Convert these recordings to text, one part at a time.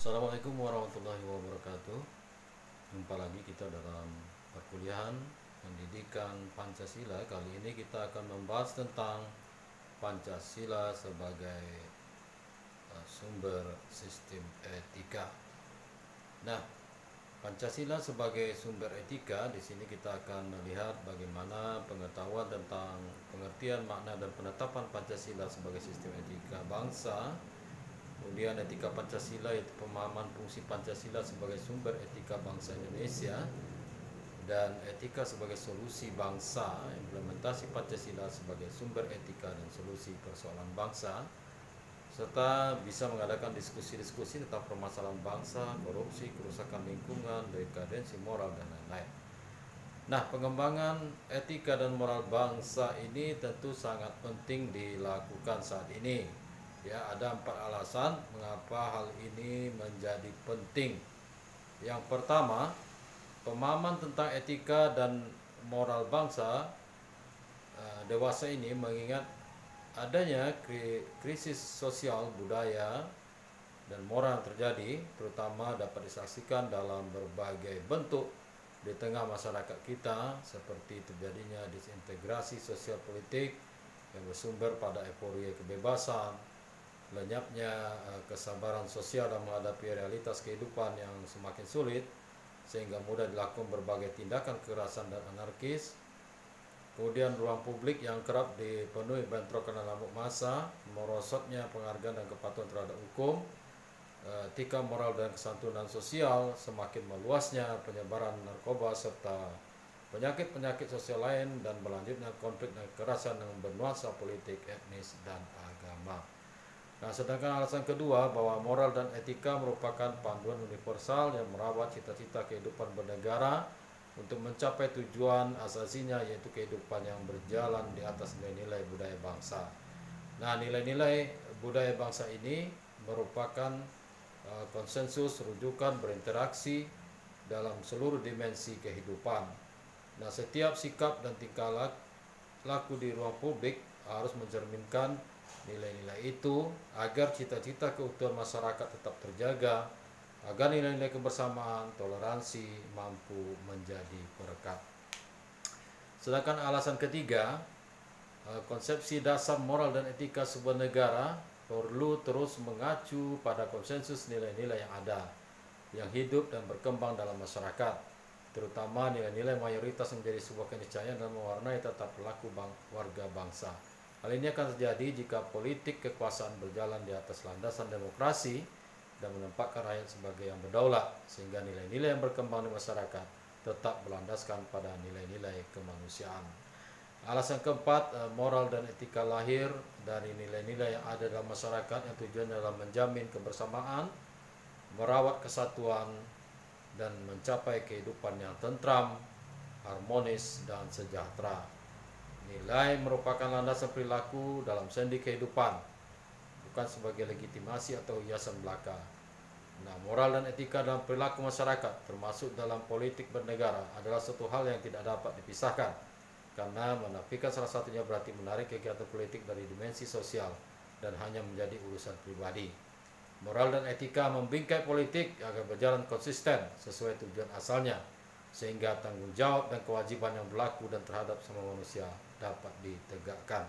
Assalamualaikum warahmatullahi wabarakatuh. Jumpa lagi kita dalam perkuliahan pendidikan Pancasila. Kali ini kita akan membahas tentang Pancasila sebagai sumber sistem etika. Nah, Pancasila sebagai sumber etika, di sini kita akan melihat bagaimana pengetahuan tentang pengertian makna dan penetapan Pancasila sebagai sistem etika bangsa. Kemudian etika Pancasila yaitu pemahaman fungsi Pancasila sebagai sumber etika bangsa Indonesia, dan etika sebagai solusi bangsa, implementasi Pancasila sebagai sumber etika dan solusi persoalan bangsa, serta bisa mengadakan diskusi-diskusi tentang permasalahan bangsa, korupsi, kerusakan lingkungan, dekadensi moral, dan lain-lain. Nah, pengembangan etika dan moral bangsa ini tentu sangat penting dilakukan saat ini. Ya, ada 4 alasan mengapa hal ini menjadi penting. Yang pertama, pemahaman tentang etika dan moral bangsa dewasa ini mengingat adanya krisis sosial, budaya, dan moral yang terjadi, terutama dapat disaksikan dalam berbagai bentuk di tengah masyarakat kita, seperti terjadinya disintegrasi sosial politik yang bersumber pada euforia kebebasan, lenyapnya kesabaran sosial dalam menghadapi realitas kehidupan yang semakin sulit, sehingga mudah dilakukan berbagai tindakan kekerasan dan anarkis. Kemudian ruang publik yang kerap dipenuhi bentrokan dan amuk massa, merosotnya penghargaan dan kepatuhan terhadap hukum, etika moral dan kesantunan sosial, semakin meluasnya penyebaran narkoba serta penyakit-penyakit sosial lain, dan berlanjutnya konflik dan kekerasan yang bernuansa politik, etnis, dan agama. Nah, sedangkan alasan kedua bahwa moral dan etika merupakan panduan universal yang merawat cita-cita kehidupan bernegara untuk mencapai tujuan asasinya, yaitu kehidupan yang berjalan di atas nilai-nilai budaya bangsa. Nah, nilai-nilai budaya bangsa ini merupakan konsensus rujukan berinteraksi dalam seluruh dimensi kehidupan. Nah, setiap sikap dan tingkah laku di ruang publik harus mencerminkan nilai-nilai itu agar cita-cita keutuhan masyarakat tetap terjaga, agar nilai-nilai kebersamaan, toleransi mampu menjadi perekat. Sedangkan alasan ketiga, konsepsi dasar moral dan etika sebuah negara perlu terus mengacu pada konsensus nilai-nilai yang ada, yang hidup dan berkembang dalam masyarakat, terutama nilai-nilai mayoritas menjadi sebuah keniscayaan dan mewarnai tata perilaku warga bangsa. Hal ini akan terjadi jika politik kekuasaan berjalan di atas landasan demokrasi dan menempatkan rakyat sebagai yang berdaulat, sehingga nilai-nilai yang berkembang di masyarakat tetap berlandaskan pada nilai-nilai kemanusiaan. Alasan keempat, moral dan etika lahir dari nilai-nilai yang ada dalam masyarakat yang tujuannya adalah menjamin kebersamaan, merawat kesatuan, dan mencapai kehidupan yang tentram, harmonis, dan sejahtera. Nilai merupakan landasan perilaku dalam sendi kehidupan, bukan sebagai legitimasi atau hiasan belaka. Nah, moral dan etika dalam perilaku masyarakat, termasuk dalam politik bernegara, adalah suatu hal yang tidak dapat dipisahkan, karena menafikan salah satunya berarti menarik kegiatan politik dari dimensi sosial dan hanya menjadi urusan pribadi. Moral dan etika membingkai politik agar berjalan konsisten sesuai tujuan asalnya, sehingga tanggung jawab dan kewajiban yang berlaku dan terhadap semua manusia dapat ditegakkan.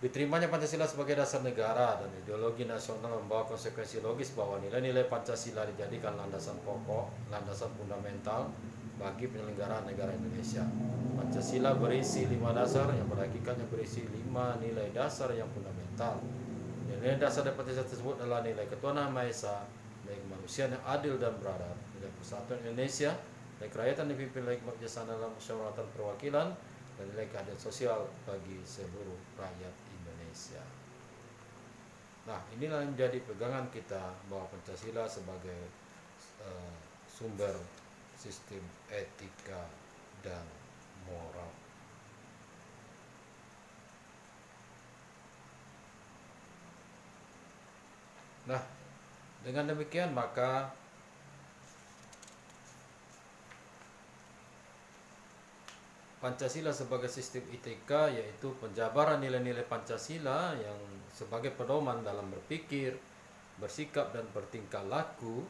Diterimanya Pancasila sebagai dasar negara dan ideologi nasional membawa konsekuensi logis bahwa nilai-nilai Pancasila dijadikan landasan pokok, landasan fundamental bagi penyelenggaraan negara Indonesia. Pancasila berisi 5 dasar yang pada hakikatnya berisi 5 nilai dasar yang fundamental. Nilai dasar dari Pancasila tersebut adalah nilai ketuhanan Maha Esa, nilai kemanusiaan yang adil dan beradab, nilai persatuan Indonesia, nilai kerakyatan dipimpin oleh hikmat bijaksana dalam musyawaratan perwakilan, dan nilai keadilan sosial bagi seluruh rakyat Indonesia. Nah, inilah yang menjadi pegangan kita bahwa Pancasila sebagai sumber sistem etika dan moral. Nah, dengan demikian maka Pancasila sebagai sistem etika yaitu penjabaran nilai-nilai Pancasila yang sebagai pedoman dalam berpikir, bersikap dan bertingkah laku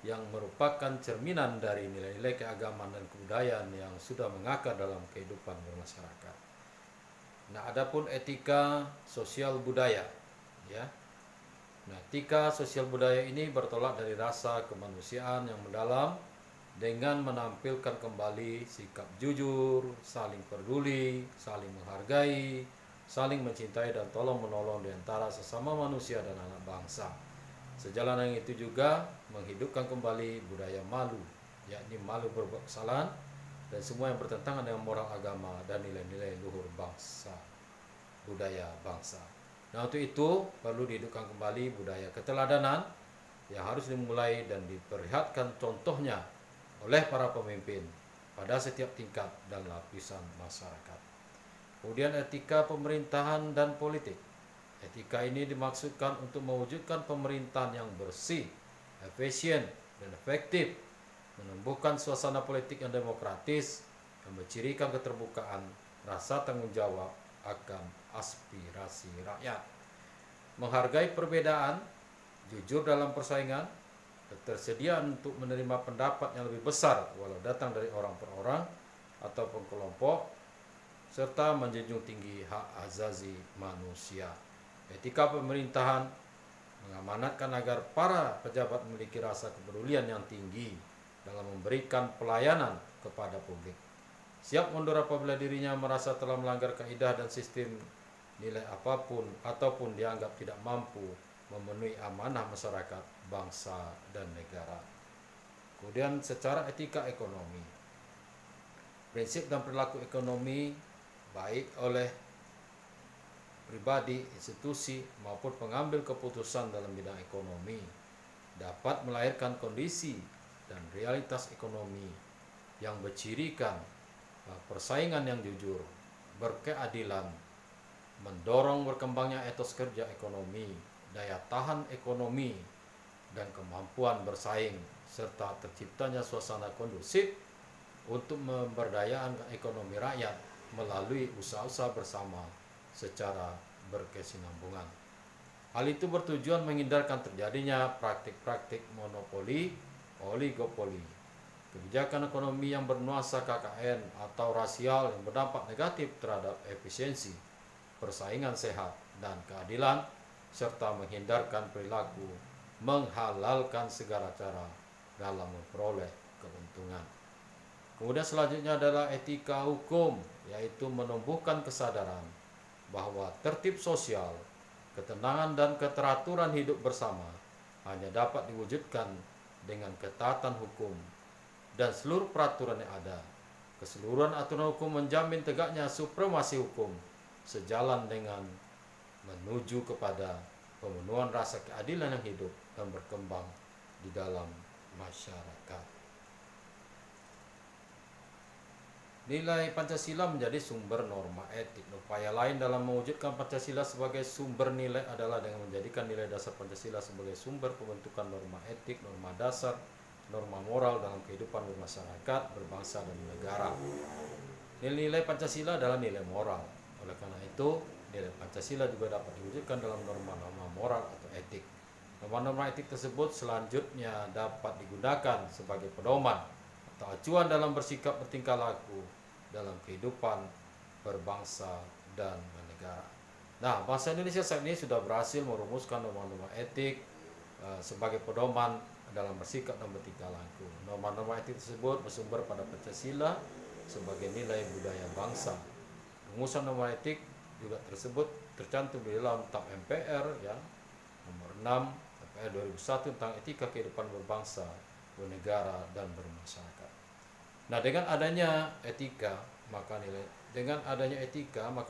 yang merupakan cerminan dari nilai-nilai keagamaan dan kebudayaan yang sudah mengakar dalam kehidupan bermasyarakat. Nah, adapun etika sosial budaya, ya. Nah, etika sosial budaya ini bertolak dari rasa kemanusiaan yang mendalam dengan menampilkan kembali sikap jujur, saling peduli, saling menghargai, saling mencintai dan tolong menolong di antara sesama manusia dan anak bangsa. Sejalan dengan itu juga menghidupkan kembali budaya malu, yakni malu berbuat kesalahan dan semua yang bertentangan dengan moral agama dan nilai-nilai luhur bangsa, budaya bangsa. Nah, untuk itu perlu dihidupkan kembali budaya keteladanan yang harus dimulai dan diperlihatkan contohnya oleh para pemimpin pada setiap tingkat dan lapisan masyarakat. Kemudian etika pemerintahan dan politik. Etika ini dimaksudkan untuk mewujudkan pemerintahan yang bersih, efisien, dan efektif, menumbuhkan suasana politik yang demokratis, yang mencirikan keterbukaan, rasa tanggung jawab akan aspirasi rakyat, menghargai perbedaan, jujur dalam persaingan, ketersediaan untuk menerima pendapat yang lebih besar walau datang dari orang per orang ataupun kelompok, serta menjunjung tinggi hak azazi manusia. Etika pemerintahan mengamanatkan agar para pejabat memiliki rasa kepedulian yang tinggi dalam memberikan pelayanan kepada publik, siap mundur apabila dirinya merasa telah melanggar kaidah dan sistem nilai apapun ataupun dianggap tidak mampu memenuhi amanah masyarakat, bangsa, dan negara. Kemudian secara etika ekonomi, prinsip dan perilaku ekonomi baik oleh pribadi, institusi, maupun pengambil keputusan dalam bidang ekonomi dapat melahirkan kondisi dan realitas ekonomi yang bercirikan persaingan yang jujur, berkeadilan, mendorong berkembangnya etos kerja ekonomi, daya tahan ekonomi, dan kemampuan bersaing, serta terciptanya suasana kondusif untuk memberdayakan ekonomi rakyat melalui usaha-usaha bersama secara berkesinambungan. Hal itu bertujuan menghindarkan terjadinya praktik-praktik monopoli, oligopoli, kebijakan ekonomi yang bernuansa KKN atau rasial yang berdampak negatif terhadap efisiensi, persaingan sehat, dan keadilan, serta menghindarkan perilaku menghalalkan segala cara dalam memperoleh keuntungan. Kemudian selanjutnya adalah etika hukum, yaitu menumbuhkan kesadaran bahwa tertib sosial, ketenangan, dan keteraturan hidup bersama hanya dapat diwujudkan dengan ketaatan hukum dan seluruh peraturan yang ada. Keseluruhan aturan hukum menjamin tegaknya supremasi hukum sejalan dengan menuju kepada pemenuhan rasa keadilan yang hidup dan berkembang di dalam masyarakat. Nilai Pancasila menjadi sumber norma etik. Upaya lain dalam mewujudkan Pancasila sebagai sumber nilai adalah dengan menjadikan nilai dasar Pancasila sebagai sumber pembentukan norma etik, norma dasar, norma moral dalam kehidupan bermasyarakat, berbangsa, dan negara. Nilai-nilai Pancasila adalah nilai moral. Oleh karena itu, nilai Pancasila juga dapat diwujudkan dalam norma-norma moral atau etik. Norma-norma etik tersebut selanjutnya dapat digunakan sebagai pedoman atau acuan dalam bersikap bertingkah laku dalam kehidupan berbangsa dan bernegara. Nah, bangsa Indonesia saat ini sudah berhasil merumuskan norma-norma etik sebagai pedoman dalam bersikap dan bertingkah laku. Norma-norma etik tersebut bersumber pada Pancasila sebagai nilai budaya bangsa. Rumusan norma etik juga tersebut tercantum di dalam TAP MPR ya, nomor 6 MPR 2001 tentang etika kehidupan berbangsa, bernegara, dan bermasyarakat. Nah, dengan adanya etika, maka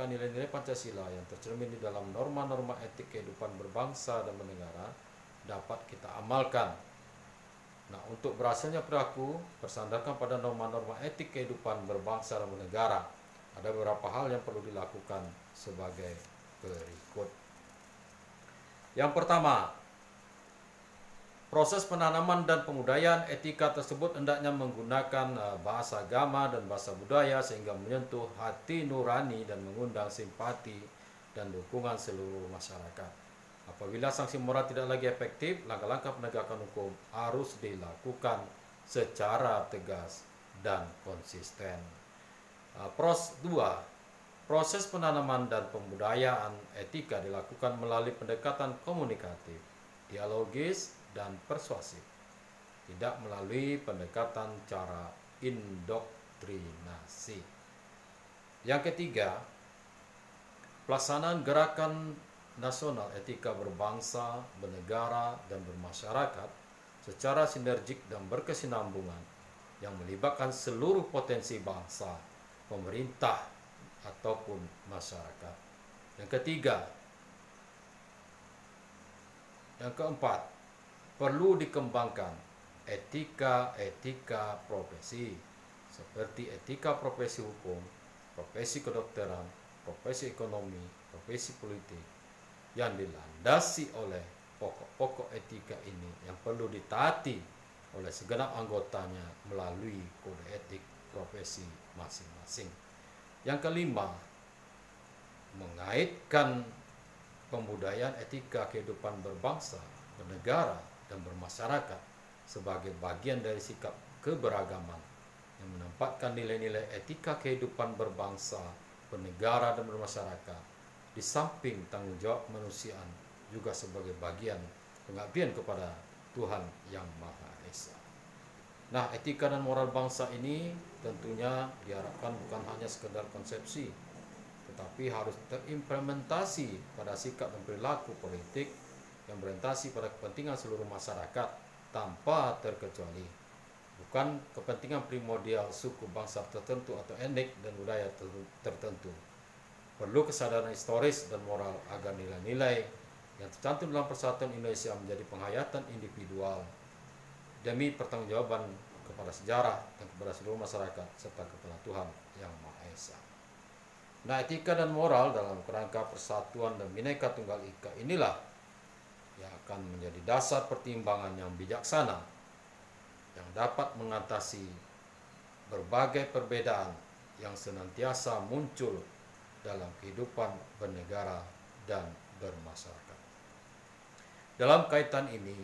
nilai-nilai Pancasila yang tercermin di dalam norma-norma etik kehidupan berbangsa dan bernegara dapat kita amalkan. Nah, untuk berhasilnya perilaku bersandarkan pada norma-norma etik kehidupan berbangsa dan bernegara, ada beberapa hal yang perlu dilakukan sebagai berikut. Yang pertama, proses penanaman dan pembudayaan etika tersebut hendaknya menggunakan bahasa agama dan bahasa budaya sehingga menyentuh hati nurani dan mengundang simpati dan dukungan seluruh masyarakat. Apabila sanksi moral tidak lagi efektif, langkah-langkah penegakan hukum harus dilakukan secara tegas dan konsisten. 2. Proses penanaman dan pembudayaan etika dilakukan melalui pendekatan komunikatif, dialogis, dan persuasif, tidak melalui pendekatan cara indoktrinasi. Yang ketiga, pelaksanaan gerakan nasional etika berbangsa, bernegara, dan bermasyarakat secara sinergik dan berkesinambungan yang melibatkan seluruh potensi bangsa, pemerintah, ataupun masyarakat. Yang keempat, perlu dikembangkan etika profesi seperti etika profesi hukum, profesi kedokteran, profesi ekonomi, profesi politik yang dilandasi oleh pokok-pokok etika ini yang perlu ditaati oleh segenap anggotanya melalui kode etik profesi masing-masing. Yang kelima, mengaitkan pembudayaan etika kehidupan berbangsa, bernegara, dan bermasyarakat sebagai bagian dari sikap keberagaman yang menempatkan nilai-nilai etika kehidupan berbangsa, bernegara, dan bermasyarakat di samping tanggung jawab kemanusiaan juga sebagai bagian pengabdian kepada Tuhan Yang Maha Esa. Nah, etika dan moral bangsa ini tentunya diharapkan bukan hanya sekedar konsepsi, tetapi harus terimplementasi pada sikap dan perilaku politik yang berorientasi pada kepentingan seluruh masyarakat tanpa terkecuali, bukan kepentingan primordial suku bangsa tertentu atau etnik dan budaya tertentu. Perlu kesadaran historis dan moral agar nilai-nilai yang tercantum dalam Persatuan Indonesia menjadi penghayatan individual demi pertanggungjawaban kepada sejarah dan kepada seluruh masyarakat serta kepada Tuhan Yang Maha Esa. Nah, etika dan moral dalam kerangka persatuan dan Bhinneka Tunggal Ika inilah yang akan menjadi dasar pertimbangan yang bijaksana yang dapat mengatasi berbagai perbedaan yang senantiasa muncul dalam kehidupan bernegara dan bermasyarakat. Dalam kaitan ini,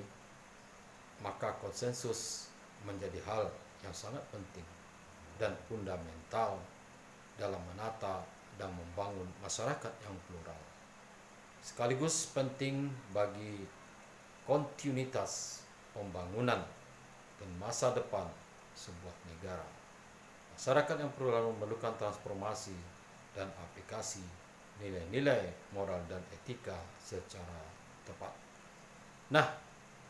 maka konsensus menjadi hal yang sangat penting dan fundamental dalam menata dan membangun masyarakat yang plural. Sekaligus penting bagi kontinuitas pembangunan dan masa depan sebuah negara. Masyarakat yang plural memerlukan transformasi dan aplikasi nilai-nilai moral dan etika secara tepat. Nah,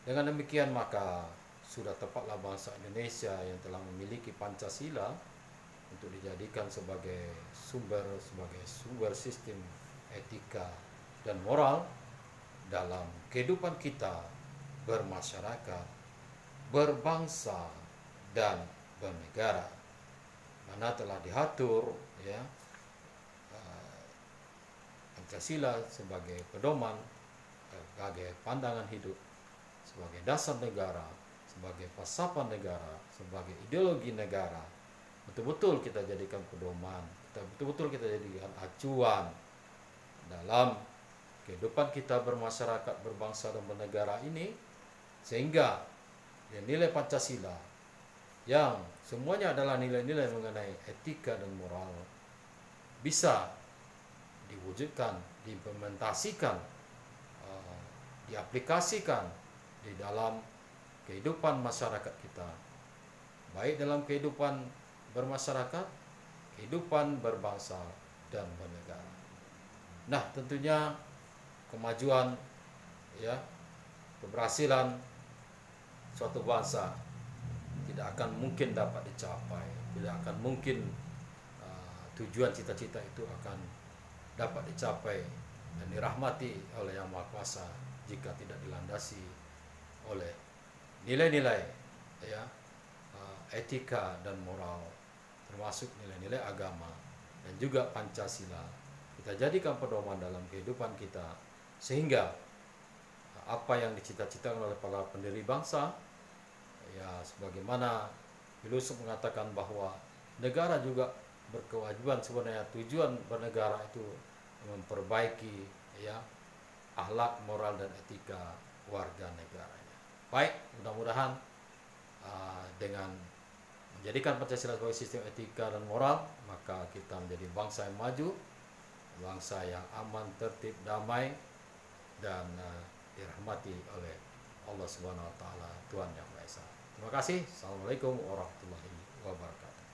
dengan demikian maka sudah tepatlah bangsa Indonesia yang telah memiliki Pancasila untuk dijadikan sebagai sumber sistem etika dan moral dalam kehidupan kita bermasyarakat, berbangsa, dan bernegara, mana telah diatur Pancasila sebagai pedoman, sebagai pandangan hidup, sebagai dasar negara, sebagai falsafah negara, sebagai ideologi negara. Betul-betul kita jadikan pedoman, betul-betul kita jadikan acuan dalam kehidupan kita bermasyarakat, berbangsa, dan bernegara ini, sehingga nilai Pancasila yang semuanya adalah nilai-nilai mengenai etika dan moral bisa diwujudkan, diimplementasikan, diaplikasikan di dalam kehidupan masyarakat kita, baik dalam kehidupan bermasyarakat, kehidupan berbangsa, dan bernegara. Nah, tentunya kemajuan, keberhasilan suatu bangsa tidak akan mungkin dapat dicapai, tidak akan mungkin tujuan cita-cita itu akan dapat dicapai dan dirahmati oleh Yang Maha Kuasa jika tidak dilandasi oleh nilai-nilai etika dan moral, termasuk nilai-nilai agama dan juga Pancasila. Kita jadikan pedoman dalam kehidupan kita, sehingga apa yang dicita-citakan oleh para pendiri bangsa, sebagaimana filosof mengatakan bahwa negara juga berkewajiban, sebenarnya tujuan bernegara itu memperbaiki akhlak, moral, dan etika warga negaranya. Baik, mudah-mudahan dengan menjadikan Pancasila sebagai sistem etika dan moral, maka kita menjadi bangsa yang maju, bangsa yang aman, tertib, damai, dan dirahmati oleh Allah Subhanahu wa taala, Tuhan Yang Maha Esa. Terima kasih. Assalamualaikum warahmatullahi wabarakatuh.